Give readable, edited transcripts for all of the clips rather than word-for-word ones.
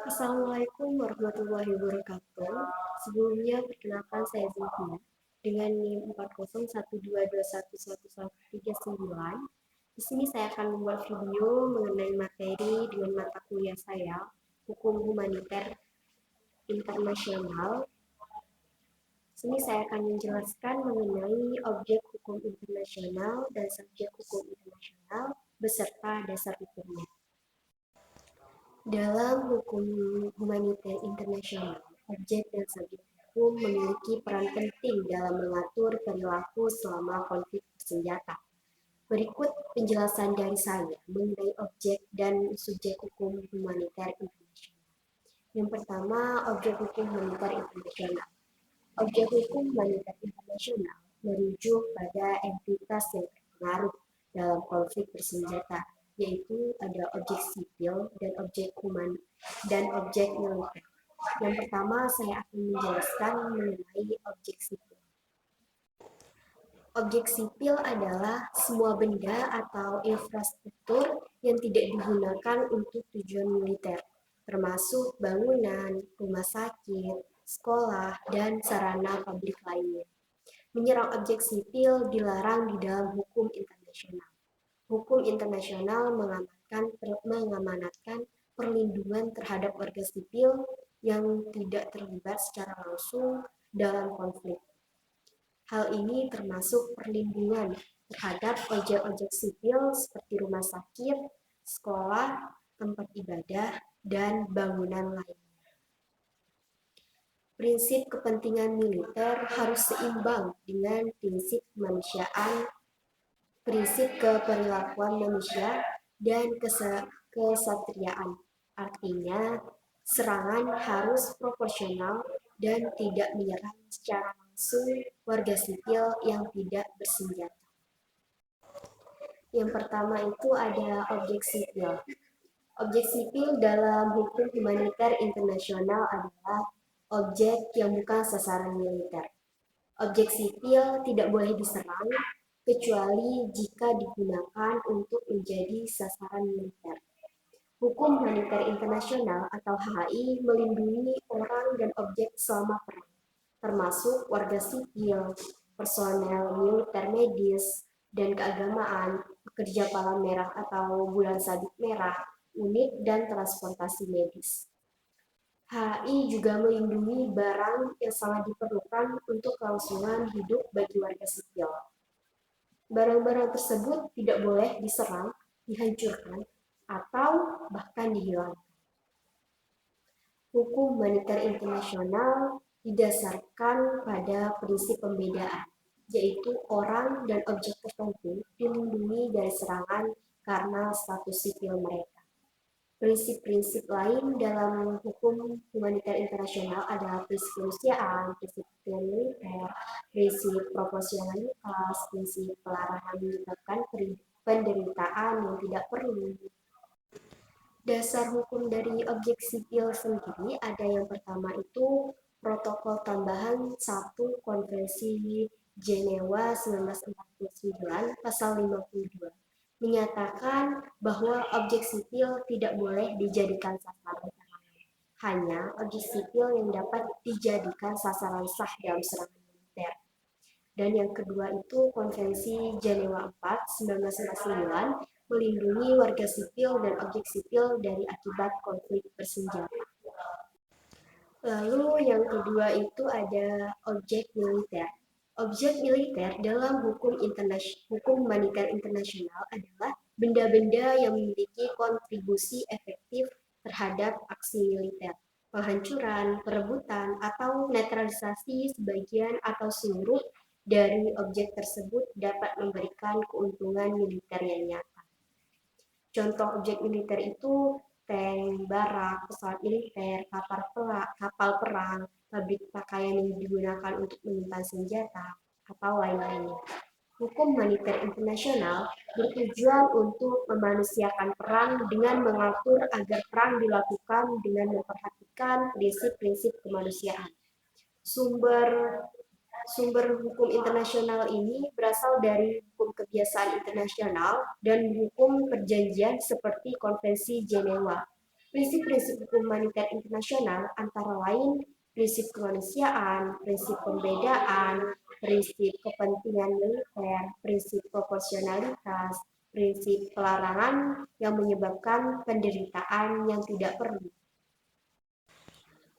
Assalamualaikum warahmatullahi wabarakatuh. Sebelumnya perkenalkan saya Zulfia dengan NIM 4012211139. Di sini saya akan membuat video mengenai materi dengan mata kuliah saya, Hukum Humaniter Internasional. Di sini saya akan menjelaskan mengenai objek hukum internasional dan subjek hukum internasional beserta dasar hukumnya. Dalam hukum humaniter internasional, objek dan subjek hukum memiliki peran penting dalam mengatur perilaku selama konflik bersenjata. Berikut penjelasan dari saya mengenai objek dan subjek hukum humaniter internasional. Yang pertama, objek hukum humaniter internasional. Objek hukum humaniter internasional merujuk pada entitas yang berpengaruh dalam konflik bersenjata, yaitu ada objek sipil dan objek human dan objek militer. Yang pertama saya akan menjelaskan mengenai objek sipil. Objek sipil adalah semua benda atau infrastruktur yang tidak digunakan untuk tujuan militer, termasuk bangunan, rumah sakit, sekolah, dan sarana publik lainnya. Menyerang objek sipil dilarang di dalam hukum internasional. Hukum internasional mengamanatkan perlindungan terhadap warga sipil yang tidak terlibat secara langsung dalam konflik. Hal ini termasuk perlindungan terhadap objek-objek sipil seperti rumah sakit, sekolah, tempat ibadah, dan bangunan lainnya. Prinsip kepentingan militer harus seimbang dengan prinsip kemanusiaan, prinsip keperilakuan manusia, dan kesatriaan. Artinya, serangan harus proporsional dan tidak menyerang secara langsung warga sipil yang tidak bersenjata. Yang pertama itu ada objek sipil. Objek sipil dalam hukum humaniter internasional adalah objek yang bukan sasaran militer. Objek sipil tidak boleh diserang kecuali jika digunakan untuk menjadi sasaran militer. Hukum humaniter internasional atau HI melindungi orang dan objek selama perang, termasuk warga sipil, personel militer medis, dan keagamaan, pekerja palang merah atau bulan sabit merah, unit dan transportasi medis. HI juga melindungi barang yang sangat diperlukan untuk kelangsungan hidup bagi warga sipil. Barang-barang tersebut tidak boleh diserang, dihancurkan, atau bahkan dihilangkan. Hukum humaniter internasional didasarkan pada prinsip pembedaan, yaitu orang dan objek tertentu dilindungi dari serangan karena status sipil mereka. Prinsip-prinsip lain dalam hukum humaniter internasional adalah prinsip kemanusiaan, prinsip militer, prinsip proporsionalitas, prinsip pelarangan menyebabkan penderitaan yang tidak perlu. Dasar hukum dari objek sipil sendiri ada yang pertama itu Protokol Tambahan 1 Konvensi Jenewa 1949 Pasal 52 menyatakan bahwa objek sipil tidak boleh dijadikan sasaran serangan. Hanya objek sipil yang dapat dijadikan sasaran sah dalam serangan militer. Dan yang kedua itu Konvensi Jenewa 4 1949 melindungi warga sipil dan objek sipil dari akibat konflik bersenjata. Lalu yang kedua itu ada objek militer. Objek militer dalam hukum humaniter internasional adalah benda-benda yang memiliki kontribusi efektif terhadap aksi militer, penghancuran, perebutan, atau netralisasi sebagian atau seluruh dari objek tersebut dapat memberikan keuntungan militer yang nyata. Contoh objek militer itu tank, barak, pesawat militer, kapal perang, pabrik pakaian yang digunakan untuk menyimpan senjata, atau lain-lainnya. Hukum humaniter internasional bertujuan untuk memanusiakan perang dengan mengatur agar perang dilakukan dengan memperhatikan prinsip-prinsip kemanusiaan. Sumber hukum internasional ini berasal dari hukum kebiasaan internasional dan hukum perjanjian seperti Konvensi Jenewa. Prinsip-prinsip hukum humaniter internasional antara lain prinsip kemanusiaan, prinsip pembedaan, prinsip kepentingan militer, prinsip proporsionalitas, prinsip pelarangan yang menyebabkan penderitaan yang tidak perlu.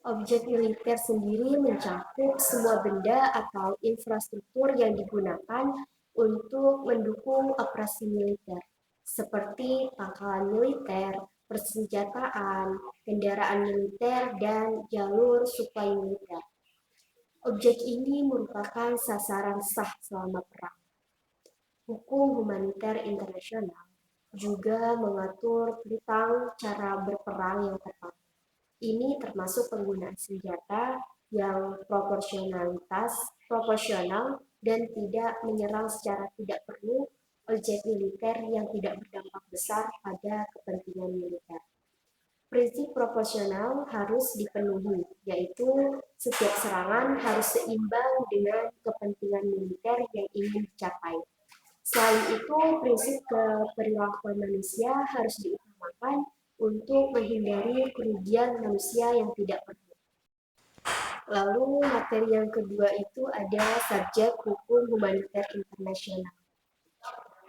Objek militer sendiri mencakup semua benda atau infrastruktur yang digunakan untuk mendukung operasi militer, seperti pangkalan militer, persenjataan, kendaraan militer, dan jalur suplai militer. Objek ini merupakan sasaran sah selama perang. Hukum humaniter internasional juga mengatur tentang cara berperang yang tepat. Ini termasuk penggunaan senjata yang proporsional dan tidak menyerang secara tidak perlu objek militer yang tidak berdampak besar pada kepentingan militer. Prinsip proporsional harus dipenuhi, yaitu setiap serangan harus seimbang dengan kepentingan militer yang ingin dicapai. Selain itu, prinsip keperilakuan manusia harus diutamakan untuk menghindari kerugian manusia yang tidak perlu. Lalu materi yang kedua itu ada subjek hukum humaniter internasional.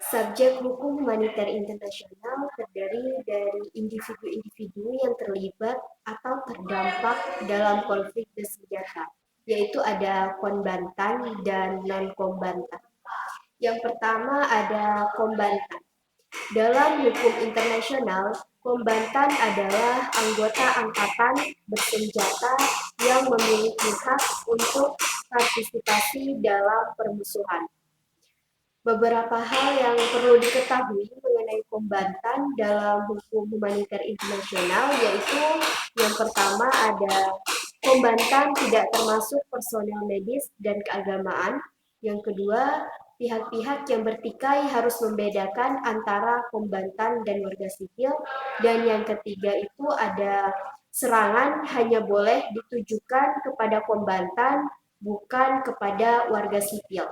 Subjek hukum humaniter internasional terdiri dari individu-individu yang terlibat atau terdampak dalam konflik bersenjata, yaitu ada kombatan dan non-kombatan. Yang pertama ada kombatan. Dalam hukum internasional, kombatan adalah anggota angkatan bersenjata yang memiliki hak untuk partisipasi dalam permusuhan. Beberapa hal yang perlu diketahui mengenai kombatan dalam hukum humaniter internasional yaitu yang pertama ada kombatan tidak termasuk personel medis dan keagamaan. Yang kedua, pihak-pihak yang bertikai harus membedakan antara kombatan dan warga sipil. Dan yang ketiga itu ada serangan hanya boleh ditujukan kepada kombatan, bukan kepada warga sipil.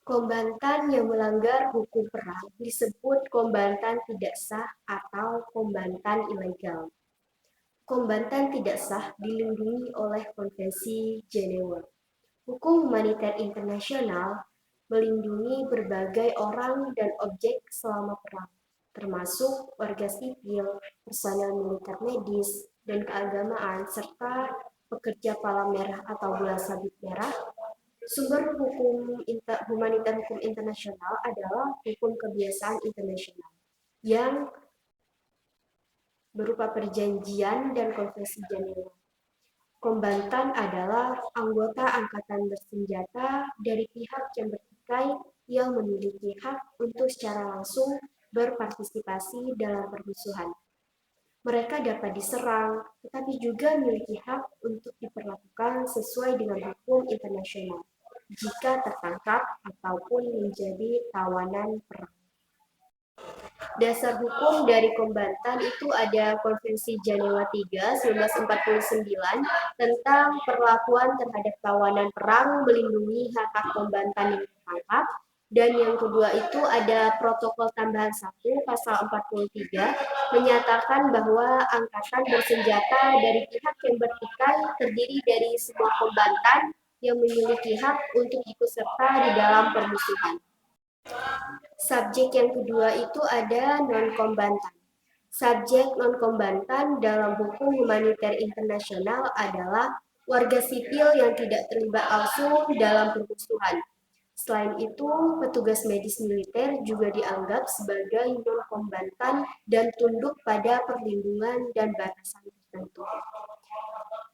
Kombatan yang melanggar hukum perang disebut kombatan tidak sah atau kombatan ilegal. Kombatan tidak sah dilindungi oleh Konvensi Jenewa. Hukum humaniter internasional melindungi berbagai orang dan objek selama perang, termasuk warga sipil, personel militer medis, dan keagamaan, serta pekerja palang merah atau bola sabit merah. Sumber hukum humaniter hukum internasional adalah hukum kebiasaan internasional yang berupa perjanjian dan konvensi Jenewa. Kombatan adalah anggota angkatan bersenjata dari pihak yang bertikai yang memiliki hak untuk secara langsung berpartisipasi dalam permusuhan. Mereka dapat diserang, tetapi juga memiliki hak untuk diperlakukan sesuai dengan hukum internasional jika tertangkap ataupun menjadi tawanan perang. Dasar hukum dari kombatan itu ada Konvensi Jenewa 3 1949 tentang perlakuan terhadap tawanan perang melindungi hak-hak kombatan yang tertangkap. Dan yang kedua itu ada Protokol Tambahan 1 Pasal 43 menyatakan bahwa angkatan bersenjata dari pihak yang bertikai terdiri dari semua kombatan yang memiliki hak untuk ikut serta di dalam permusuhan. Subjek yang kedua itu ada non-kombatan. Subjek non-kombatan dalam hukum humaniter internasional adalah warga sipil yang tidak terlibat langsung dalam permusuhan. Selain itu, petugas medis militer juga dianggap sebagai non-kombatan dan tunduk pada perlindungan dan batasan tertentu.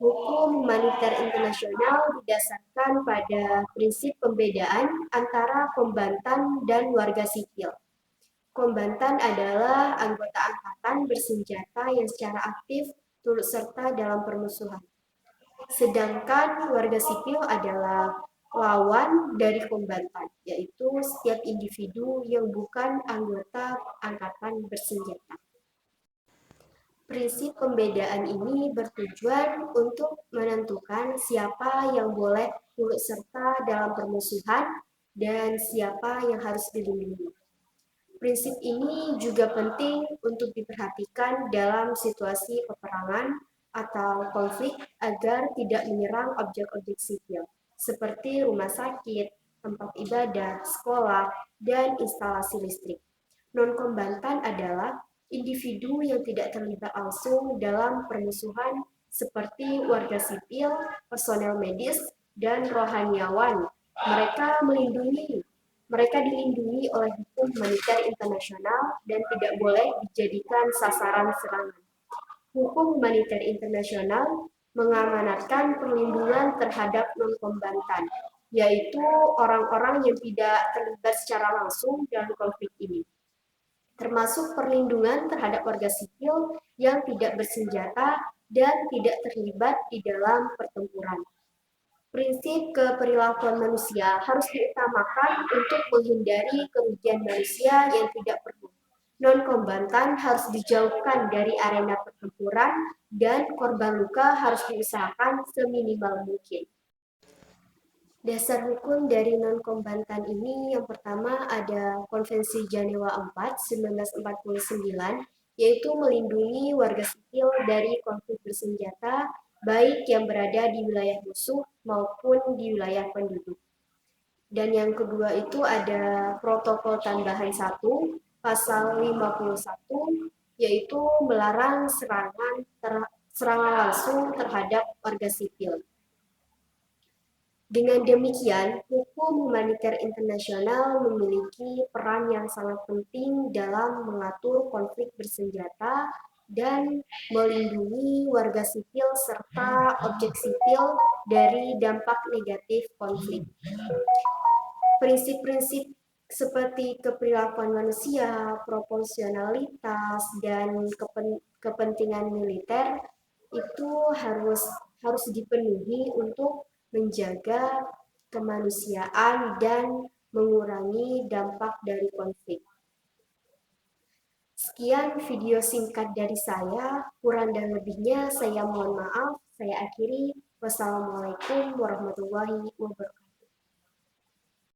Hukum humaniter internasional didasarkan pada prinsip pembedaan antara kombatan dan warga sipil. Kombatan adalah anggota angkatan bersenjata yang secara aktif turut serta dalam permusuhan. Sedangkan warga sipil adalah lawan dari kombatan, yaitu setiap individu yang bukan anggota angkatan bersenjata. Prinsip pembedaan ini bertujuan untuk menentukan siapa yang boleh turut serta dalam permusuhan dan siapa yang harus dilindungi. Prinsip ini juga penting untuk diperhatikan dalam situasi peperangan atau konflik agar tidak menyerang objek-objek sipil, seperti rumah sakit, tempat ibadah, sekolah, dan instalasi listrik. Non-kombatan adalah individu yang tidak terlibat langsung dalam permusuhan seperti warga sipil, personel medis, dan rohaniawan. Mereka dilindungi oleh hukum humaniter internasional dan tidak boleh dijadikan sasaran serangan. Hukum humaniter internasional mengamanatkan perlindungan terhadap non-kombatan, yaitu orang-orang yang tidak terlibat secara langsung dalam konflik ini, termasuk perlindungan terhadap warga sipil yang tidak bersenjata dan tidak terlibat di dalam pertempuran. Prinsip keperilakuan manusia harus diutamakan untuk menghindari kerugian manusia yang tidak perlu. Non-kombatan harus dijauhkan dari arena pertempuran dan korban luka harus diusahakan seminimal mungkin. Dasar hukum dari non-kombatan ini yang pertama ada Konvensi Jenewa 4, 1949, yaitu melindungi warga sipil dari konflik bersenjata, baik yang berada di wilayah musuh maupun di wilayah penduduk. Dan yang kedua itu ada Protokol Tambahan 1, Pasal 51, yaitu melarang serangan langsung terhadap warga sipil. Dengan demikian, hukum humaniter internasional memiliki peran yang sangat penting dalam mengatur konflik bersenjata dan melindungi warga sipil serta objek sipil dari dampak negatif konflik. Prinsip-prinsip seperti keperilakuan manusia, proporsionalitas, dan kepentingan militer itu harus dipenuhi untuk menjaga kemanusiaan dan mengurangi dampak dari konflik. Sekian video singkat dari saya, kurang dan lebihnya saya mohon maaf. Saya akhiri. Wassalamualaikum warahmatullahi wabarakatuh.